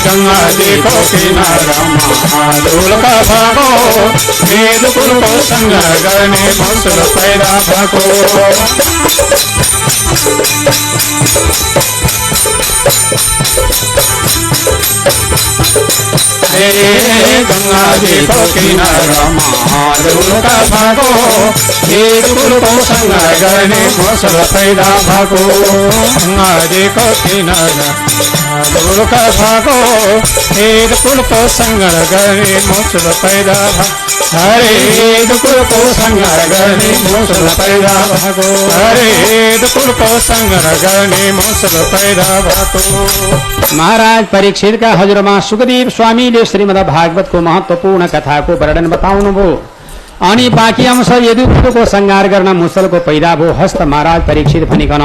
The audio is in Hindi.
गंगा जी को किनारा महादूल का भागो, वेद कुल को संग्रह करने मुसल पैदा भागो। गंगा जी को किनारा महादूल का भागो, वेद कुल को संग्रह करने मुसल पैदा भागो। गंगा जी को किनारा महादूल का भागो, वेद कुल को संग्रह करने मुसल पैदा भागो। हरे वेद कुल को संग्रह करने मुसल पैदा भागो। हरे वेद कुल को संग्रह करने मुसल पैदा भागो। महाराज परीक्षित का हजुरमा सुखदेव स्वामीले श्रीमद् भागवत को महत्वपूर्ण कथा को वर्णन बताउनुभयो। अनि बाँकी अंश यदुकुलको संहार गर्न मुसलको पैदा भयो। हस्त महाराज परीक्षित भनिकन